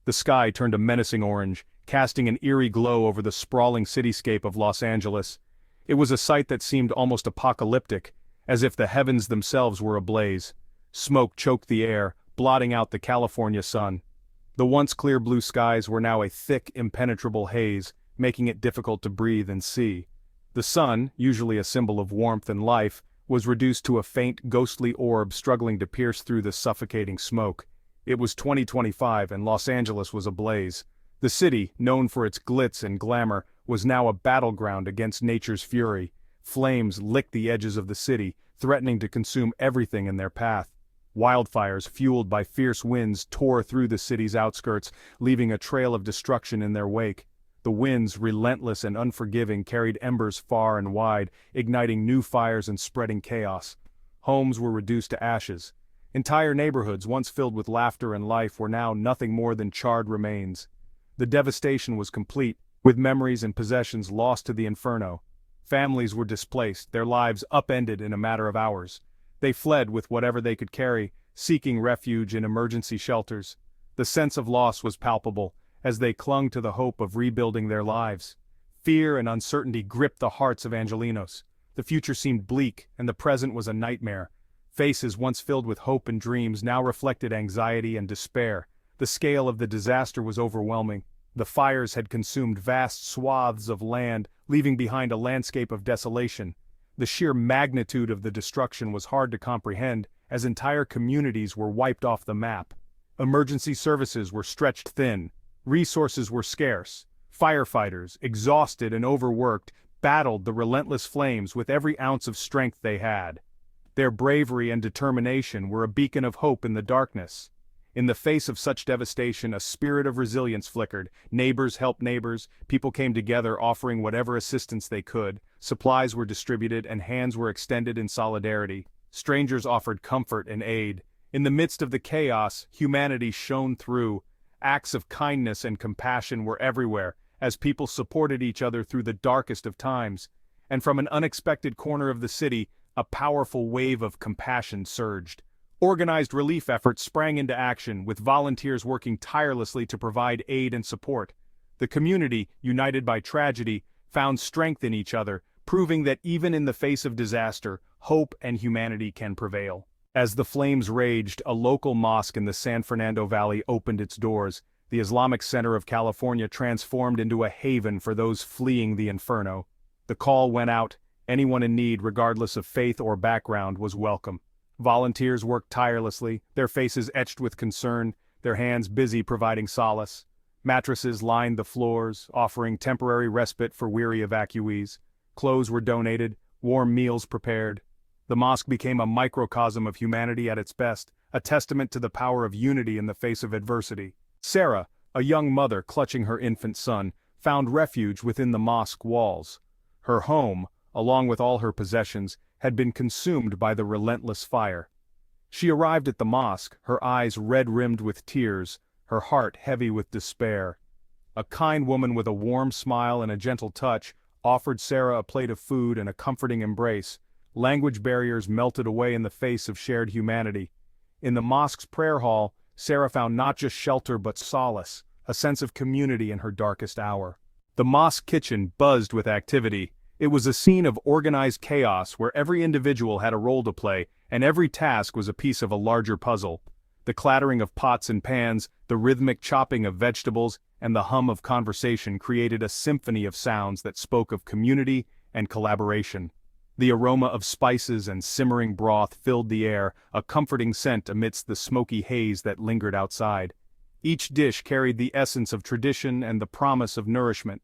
The sky turned a menacing orange, casting an eerie glow over the sprawling cityscape of Los Angeles. It was a sight that seemed almost apocalyptic, as if the heavens themselves were ablaze. Smoke choked the air, blotting out the California sun. The once clear blue skies were now a thick, impenetrable haze, making it difficult to breathe and see. The sun, usually a symbol of warmth and life, was reduced to a faint, ghostly orb struggling to pierce through the suffocating smoke. It was 2025 and Los Angeles was ablaze. The city, known for its glitz and glamour, was now a battleground against nature's fury. Flames licked the edges of the city, threatening to consume everything in their path. Wildfires, fueled by fierce winds, tore through the city's outskirts, leaving a trail of destruction in their wake. The winds, relentless and unforgiving, carried embers far and wide, igniting new fires and spreading chaos. Homes were reduced to ashes. Entire neighborhoods, once filled with laughter and life, were now nothing more than charred remains. The devastation was complete, with memories and possessions lost to the inferno. Families were displaced, their lives upended in a matter of hours. They fled with whatever they could carry, seeking refuge in emergency shelters. The sense of loss was palpable, as they clung to the hope of rebuilding their lives. Fear and uncertainty gripped the hearts of Angelenos. The future seemed bleak, and the present was a nightmare. Faces once filled with hope and dreams now reflected anxiety and despair. The scale of the disaster was overwhelming. The fires had consumed vast swaths of land, leaving behind a landscape of desolation. The sheer magnitude of the destruction was hard to comprehend, as entire communities were wiped off the map. Emergency services were stretched thin. Resources were scarce. Firefighters, exhausted and overworked, battled the relentless flames with every ounce of strength they had. Their bravery and determination were a beacon of hope in the darkness. In the face of such devastation, a spirit of resilience flickered. Neighbors helped neighbors, people came together offering whatever assistance they could, supplies were distributed and hands were extended in solidarity. Strangers offered comfort and aid. In the midst of the chaos, humanity shone through. Acts of kindness and compassion were everywhere, as people supported each other through the darkest of times. And from an unexpected corner of the city, a powerful wave of compassion surged. Organized relief efforts sprang into action, with volunteers working tirelessly to provide aid and support. The community, united by tragedy, found strength in each other, proving that even in the face of disaster, hope and humanity can prevail. As the flames raged, a local mosque in the San Fernando Valley opened its doors. The Islamic center of California transformed into a haven for those fleeing the inferno. The call went out. Anyone in need, regardless of faith or background, was welcome. Volunteers worked tirelessly, their faces etched with concern, their hands busy providing solace. Mattresses lined the floors, offering temporary respite for weary evacuees. Clothes were donated, warm meals prepared. The mosque became a microcosm of humanity at its best, a testament to the power of unity in the face of adversity. Sarah, a young mother clutching her infant son, found refuge within the mosque walls. Her home, along with all her possessions, had been consumed by the relentless fire. She arrived at the mosque, her eyes red-rimmed with tears, her heart heavy with despair. A kind woman with a warm smile and a gentle touch offered Sarah a plate of food and a comforting embrace. Language barriers melted away in the face of shared humanity. In the mosque's prayer hall, Sarah found not just shelter but solace, a sense of community in her darkest hour. The mosque kitchen buzzed with activity. It was a scene of organized chaos where every individual had a role to play, and every task was a piece of a larger puzzle. The clattering of pots and pans, the rhythmic chopping of vegetables, and the hum of conversation created a symphony of sounds that spoke of community and collaboration. The aroma of spices and simmering broth filled the air, a comforting scent amidst the smoky haze that lingered outside. Each dish carried the essence of tradition and the promise of nourishment.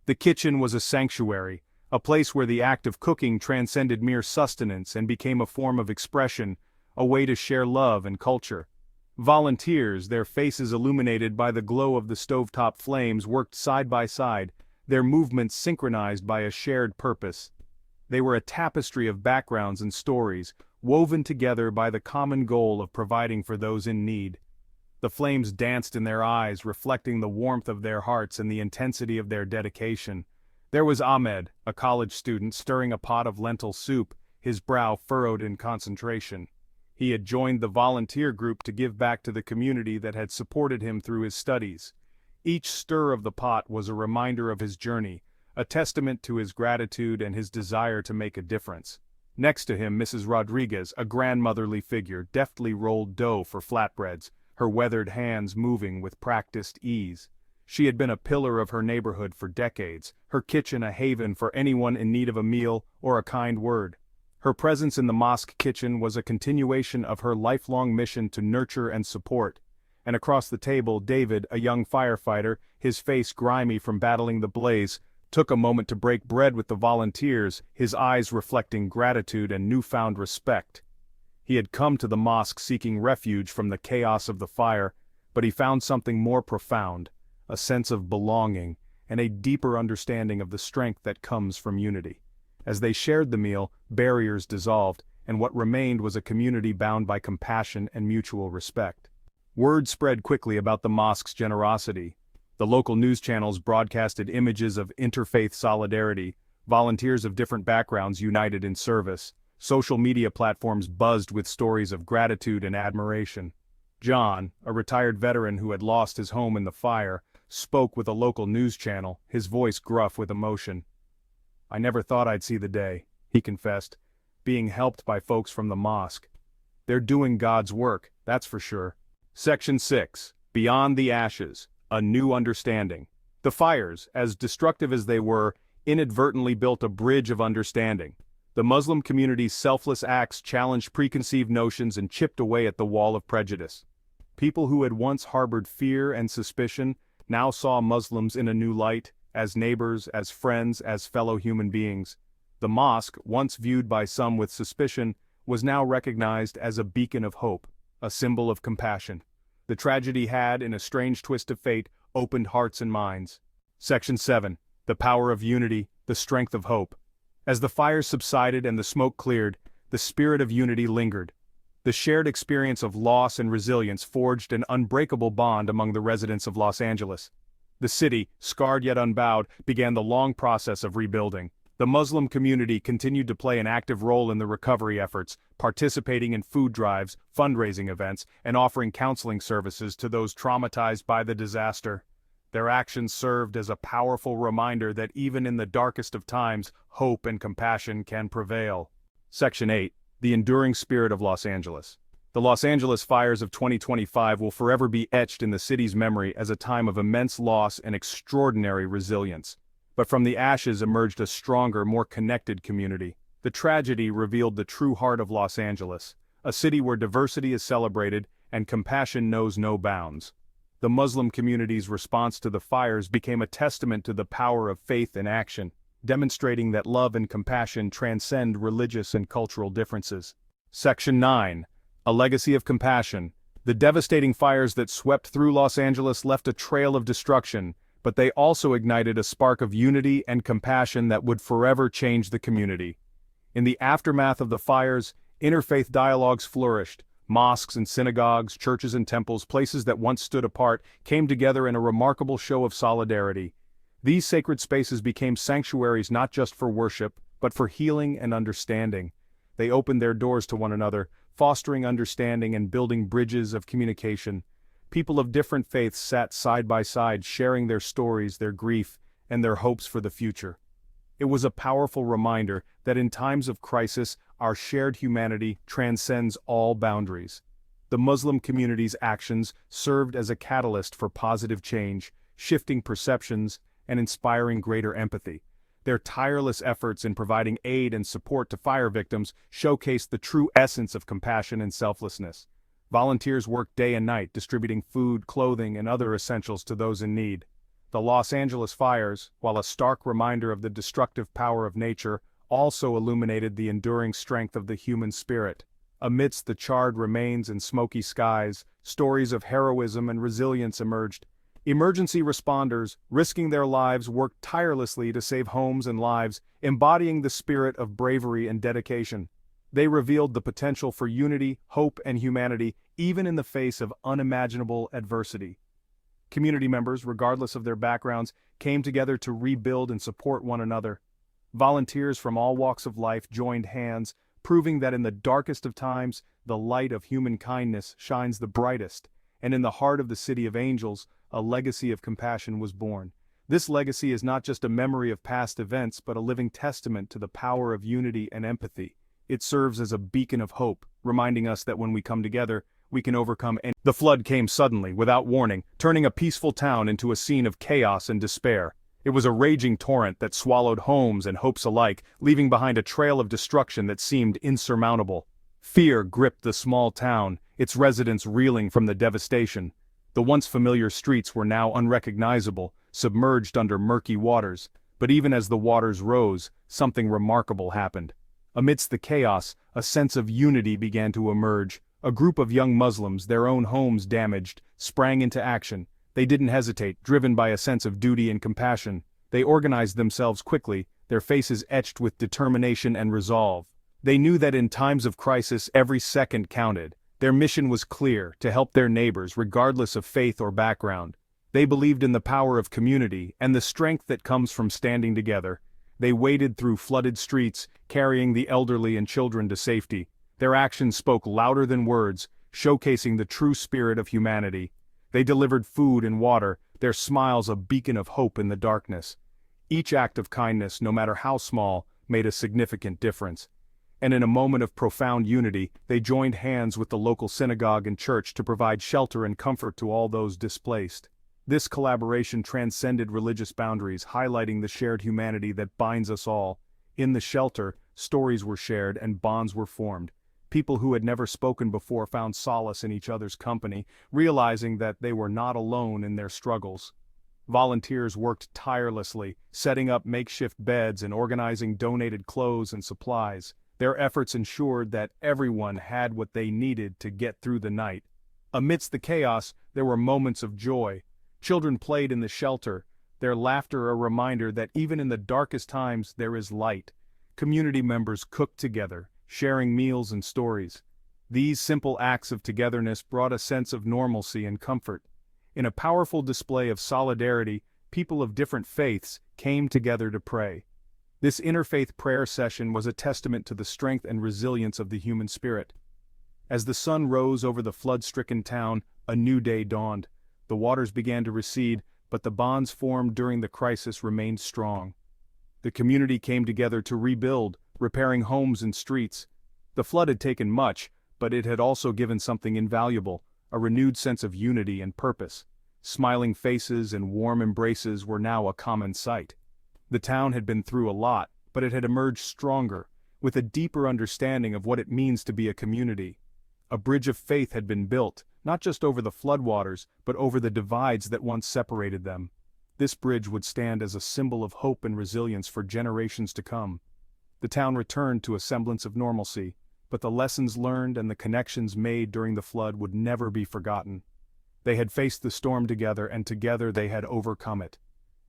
The kitchen was a sanctuary, a place where the act of cooking transcended mere sustenance and became a form of expression, a way to share love and culture. Volunteers, their faces illuminated by the glow of the stovetop flames, worked side by side, their movements synchronized by a shared purpose. They were a tapestry of backgrounds and stories, woven together by the common goal of providing for those in need. The flames danced in their eyes, reflecting the warmth of their hearts and the intensity of their dedication. There was Ahmed, a college student, stirring a pot of lentil soup, his brow furrowed in concentration. He had joined the volunteer group to give back to the community that had supported him through his studies. Each stir of the pot was a reminder of his journey, a testament to his gratitude and his desire to make a difference. Next to him, Mrs. Rodriguez, a grandmotherly figure, deftly rolled dough for flatbreads, her weathered hands moving with practiced ease. She had been a pillar of her neighborhood for decades, her kitchen a haven for anyone in need of a meal or a kind word. Her presence in the mosque kitchen was a continuation of her lifelong mission to nurture and support. And across the table, David, a young firefighter, his face grimy from battling the blaze, took a moment to break bread with the volunteers, his eyes reflecting gratitude and newfound respect. He had come to the mosque seeking refuge from the chaos of the fire, but he found something more profound, a sense of belonging, and a deeper understanding of the strength that comes from unity. As they shared the meal, barriers dissolved, and what remained was a community bound by compassion and mutual respect. Word spread quickly about the mosque's generosity. The local news channels broadcasted images of interfaith solidarity, volunteers of different backgrounds united in service. Social media platforms buzzed with stories of gratitude and admiration. John, a retired veteran who had lost his home in the fire, spoke with a local news channel, his voice gruff with emotion. "I never thought I'd see the day," he confessed, "being helped by folks from the mosque. They're doing God's work, that's for sure." Section 6. Beyond the Ashes. A New Understanding. The fires, as destructive as they were, inadvertently built a bridge of understanding. The Muslim community's selfless acts challenged preconceived notions and chipped away at the wall of prejudice. People who had once harbored fear and suspicion now saw Muslims in a new light, as neighbors, as friends, as fellow human beings. The mosque, once viewed by some with suspicion, was now recognized as a beacon of hope, a symbol of compassion. The tragedy had, in a strange twist of fate, opened hearts and minds. Section 7. The Power of Unity, the Strength of Hope. As the fires subsided and the smoke cleared, the spirit of unity lingered. The shared experience of loss and resilience forged an unbreakable bond among the residents of Los Angeles. The city, scarred yet unbowed, began the long process of rebuilding. The Muslim community continued to play an active role in the recovery efforts, participating in food drives, fundraising events, and offering counseling services to those traumatized by the disaster. Their actions served as a powerful reminder that even in the darkest of times, hope and compassion can prevail. Section 8. The Enduring Spirit of Los Angeles. The Los Angeles fires of 2025 will forever be etched in the city's memory as a time of immense loss and extraordinary resilience. But from the ashes emerged a stronger, more connected community. The tragedy revealed the true heart of Los Angeles, a city where diversity is celebrated and compassion knows no bounds. The Muslim community's response to the fires became a testament to the power of faith in action, demonstrating that love and compassion transcend religious and cultural differences. Section 9. A Legacy of Compassion. The devastating fires that swept through Los Angeles left a trail of destruction, but they also ignited a spark of unity and compassion that would forever change the community. In the aftermath of the fires, interfaith dialogues flourished. Mosques and synagogues, churches and temples, places that once stood apart, came together in a remarkable show of solidarity. These sacred spaces became sanctuaries not just for worship, but for healing and understanding. They opened their doors to one another, fostering understanding and building bridges of communication. People of different faiths sat side by side, sharing their stories, their grief, and their hopes for the future. It was a powerful reminder that in times of crisis, our shared humanity transcends all boundaries. The Muslim community's actions served as a catalyst for positive change, shifting perceptions and inspiring greater empathy. Their tireless efforts in providing aid and support to fire victims showcased the true essence of compassion and selflessness. Volunteers worked day and night, distributing food, clothing, and other essentials to those in need. The Los Angeles fires, while a stark reminder of the destructive power of nature, also illuminated the enduring strength of the human spirit. Amidst the charred remains and smoky skies, stories of heroism and resilience emerged. Emergency responders, risking their lives, worked tirelessly to save homes and lives, embodying the spirit of bravery and dedication. They revealed the potential for unity, hope, and humanity, even in the face of unimaginable adversity. Community members, regardless of their backgrounds, came together to rebuild and support one another. Volunteers from all walks of life joined hands, proving that in the darkest of times, the light of human kindness shines the brightest, and in the heart of the city of angels, a legacy of compassion was born. This legacy is not just a memory of past events but a living testament to the power of unity and empathy. It serves as a beacon of hope, reminding us that when we come together, we can overcome any. The flood came suddenly, without warning, turning a peaceful town into a scene of chaos and despair. It was a raging torrent that swallowed homes and hopes alike, leaving behind a trail of destruction that seemed insurmountable. Fear gripped the small town, its residents reeling from the devastation. The once familiar streets were now unrecognizable, submerged under murky waters, but even as the waters rose, something remarkable happened. Amidst the chaos, a sense of unity began to emerge. A group of young Muslims, their own homes damaged, sprang into action. They didn't hesitate, driven by a sense of duty and compassion. They organized themselves quickly, their faces etched with determination and resolve. They knew that in times of crisis every second counted. Their mission was clear, to help their neighbors regardless of faith or background. They believed in the power of community and the strength that comes from standing together. They waded through flooded streets, carrying the elderly and children to safety. Their actions spoke louder than words, showcasing the true spirit of humanity. They delivered food and water, their smiles a beacon of hope in the darkness. Each act of kindness, no matter how small, made a significant difference. And in a moment of profound unity, they joined hands with the local synagogue and church to provide shelter and comfort to all those displaced. This collaboration transcended religious boundaries, highlighting the shared humanity that binds us all. In the shelter, stories were shared and bonds were formed. People who had never spoken before found solace in each other's company, realizing that they were not alone in their struggles. Volunteers worked tirelessly, setting up makeshift beds and organizing donated clothes and supplies. Their efforts ensured that everyone had what they needed to get through the night. Amidst the chaos, there were moments of joy. Children played in the shelter, their laughter a reminder that even in the darkest times there is light. Community members cooked together, sharing meals and stories. These simple acts of togetherness brought a sense of normalcy and comfort. In a powerful display of solidarity, people of different faiths came together to pray. This interfaith prayer session was a testament to the strength and resilience of the human spirit. As the sun rose over the flood-stricken town, a new day dawned. The waters began to recede, but the bonds formed during the crisis remained strong. The community came together to rebuild, repairing homes and streets. The flood had taken much, but it had also given something invaluable, a renewed sense of unity and purpose. Smiling faces and warm embraces were now a common sight. The town had been through a lot, but it had emerged stronger, with a deeper understanding of what it means to be a community. A bridge of faith had been built, not just over the floodwaters, but over the divides that once separated them. This bridge would stand as a symbol of hope and resilience for generations to come. The town returned to a semblance of normalcy, but the lessons learned and the connections made during the flood would never be forgotten. They had faced the storm together, and together they had overcome it.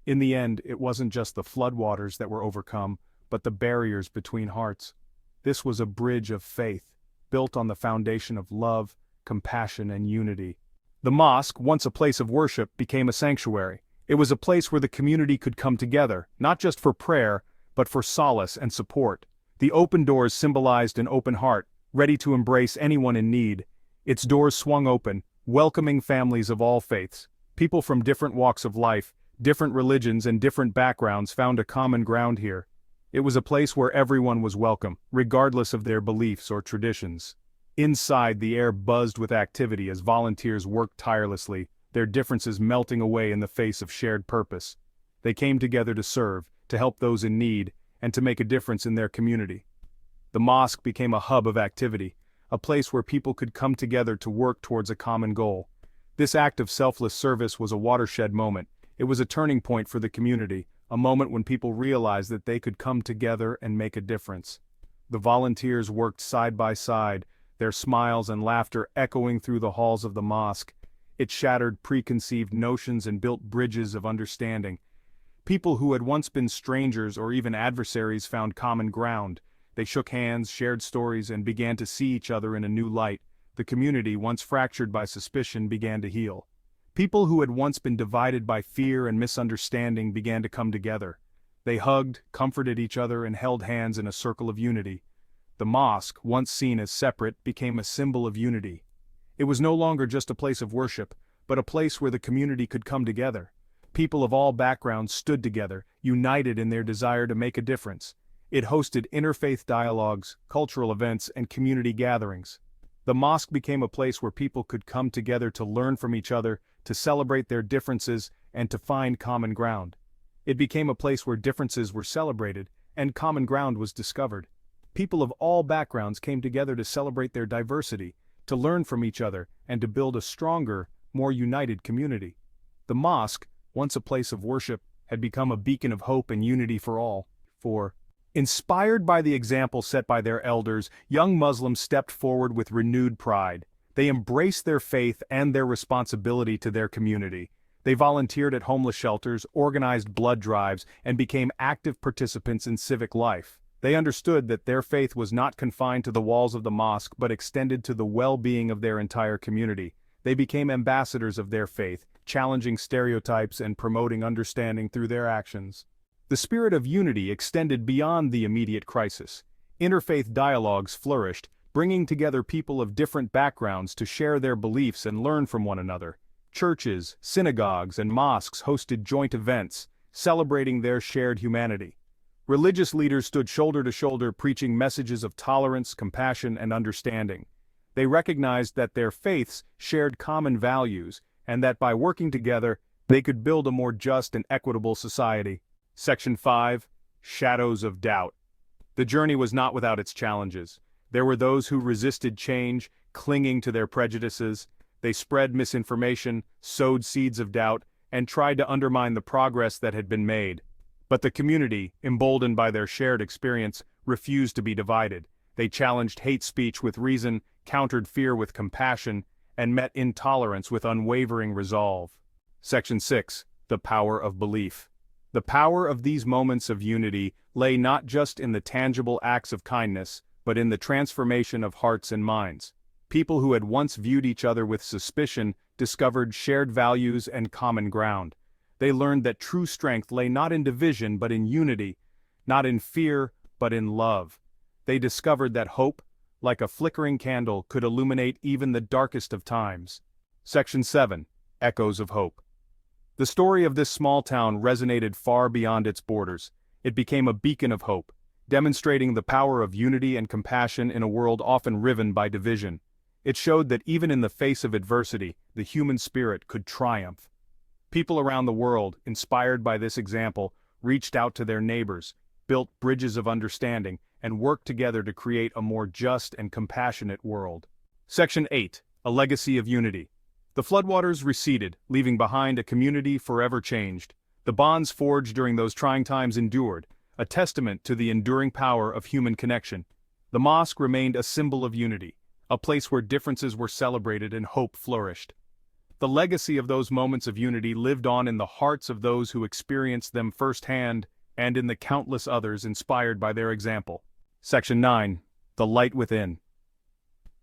In the end, it wasn't just the floodwaters that were overcome, but the barriers between hearts. This was a bridge of faith, built on the foundation of love, compassion, and unity. The mosque, once a place of worship, became a sanctuary. It was a place where the community could come together, not just for prayer, but for solace and support. The open doors symbolized an open heart, ready to embrace anyone in need. Its doors swung open, welcoming families of all faiths. People from different walks of life, different religions and different backgrounds found a common ground here. It was a place where everyone was welcome, regardless of their beliefs or traditions. Inside, the air buzzed with activity as volunteers worked tirelessly, their differences melting away in the face of shared purpose. They came together to serve, to help those in need, and to make a difference in their community. The mosque became a hub of activity, a place where people could come together to work towards a common goal. This act of selfless service was a watershed moment. It was a turning point for the community, a moment when people realized that they could come together and make a difference. The volunteers worked side by side, their smiles and laughter echoing through the halls of the mosque. It shattered preconceived notions and built bridges of understanding. People who had once been strangers or even adversaries found common ground. They shook hands, shared stories, and began to see each other in a new light. The community, once fractured by suspicion, began to heal. People who had once been divided by fear and misunderstanding began to come together. They hugged, comforted each other, and held hands in a circle of unity. The mosque, once seen as separate, became a symbol of unity. It was no longer just a place of worship, but a place where the community could come together. People of all backgrounds stood together, united in their desire to make a difference. It hosted interfaith dialogues, cultural events, and community gatherings. The mosque became a place where people could come together to learn from each other, to celebrate their differences, and to find common ground. It became a place where differences were celebrated, and common ground was discovered. People of all backgrounds came together to celebrate their diversity, to learn from each other, and to build a stronger, more united community. The mosque, once a place of worship, had become a beacon of hope and unity for all. Inspired by the example set by their elders, young Muslims stepped forward with renewed pride. They embraced their faith and their responsibility to their community. They volunteered at homeless shelters, organized blood drives, and became active participants in civic life. They understood that their faith was not confined to the walls of the mosque but extended to the well-being of their entire community. They became ambassadors of their faith, challenging stereotypes and promoting understanding through their actions. The spirit of unity extended beyond the immediate crisis. Interfaith dialogues flourished, bringing together people of different backgrounds to share their beliefs and learn from one another. Churches, synagogues, and mosques hosted joint events, celebrating their shared humanity. Religious leaders stood shoulder to shoulder preaching messages of tolerance, compassion, and understanding. They recognized that their faiths shared common values, and that by working together, they could build a more just and equitable society. Section 5. Shadows of Doubt. The journey was not without its challenges. There were those who resisted change, clinging to their prejudices. They spread misinformation, sowed seeds of doubt, and tried to undermine the progress that had been made. But the community, emboldened by their shared experience, refused to be divided. They challenged hate speech with reason, countered fear with compassion, and met intolerance with unwavering resolve. Section 6. The Power of Belief. The power of these moments of unity lay not just in the tangible acts of kindness, but in the transformation of hearts and minds. People who had once viewed each other with suspicion discovered shared values and common ground. They learned that true strength lay not in division but in unity, not in fear but in love. They discovered that hope, like a flickering candle, could illuminate even the darkest of times. Section 7. Echoes of Hope. The story of this small town resonated far beyond its borders. It became a beacon of hope, demonstrating the power of unity and compassion in a world often riven by division. It showed that even in the face of adversity, the human spirit could triumph. People around the world, inspired by this example, reached out to their neighbors, built bridges of understanding, and worked together to create a more just and compassionate world. Section 8. A Legacy of Unity. The floodwaters receded, leaving behind a community forever changed. The bonds forged during those trying times endured, a testament to the enduring power of human connection. The mosque remained a symbol of unity, a place where differences were celebrated and hope flourished. The legacy of those moments of unity lived on in the hearts of those who experienced them firsthand and in the countless others inspired by their example. Section 9. The Light Within.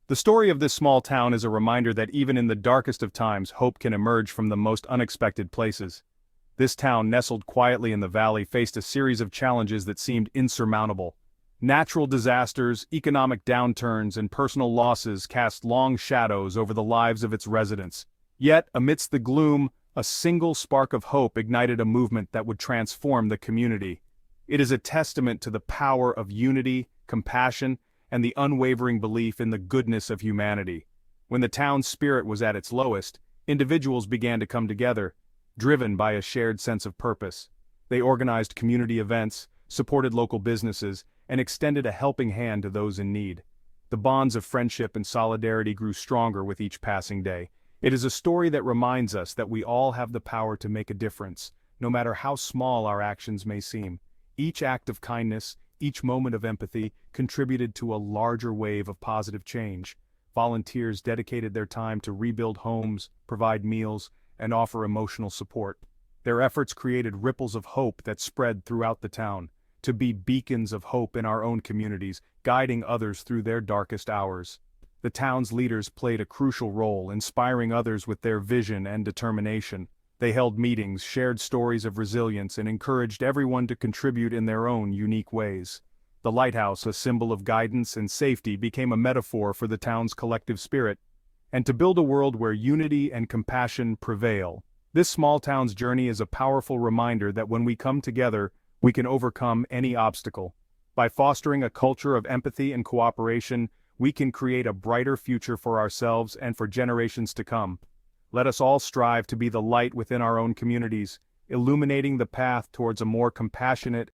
The story of this small town is a reminder that even in the darkest of times, hope can emerge from the most unexpected places. This town, nestled quietly in the valley, faced a series of challenges that seemed insurmountable. Natural disasters, economic downturns, and personal losses cast long shadows over the lives of its residents. Yet, amidst the gloom, a single spark of hope ignited a movement that would transform the community. It is a testament to the power of unity, compassion, and the unwavering belief in the goodness of humanity. When the town's spirit was at its lowest, individuals began to come together, driven by a shared sense of purpose. They organized community events, supported local businesses, and extended a helping hand to those in need. The bonds of friendship and solidarity grew stronger with each passing day. It is a story that reminds us that we all have the power to make a difference, no matter how small our actions may seem. Each act of kindness, each moment of empathy, contributed to a larger wave of positive change. Volunteers dedicated their time to rebuild homes, provide meals, and offer emotional support. Their efforts created ripples of hope that spread throughout the town, to be beacons of hope in our own communities, guiding others through their darkest hours. The town's leaders played a crucial role, inspiring others with their vision and determination. They held meetings, shared stories of resilience, and encouraged everyone to contribute in their own unique ways. The lighthouse, a symbol of guidance and safety, became a metaphor for the town's collective spirit, and to build a world where unity and compassion prevail. This small town's journey is a powerful reminder that when we come together, we can overcome any obstacle. By fostering a culture of empathy and cooperation, we can create a brighter future for ourselves and for generations to come. Let us all strive to be the light within our own communities, illuminating the path towards a more compassionate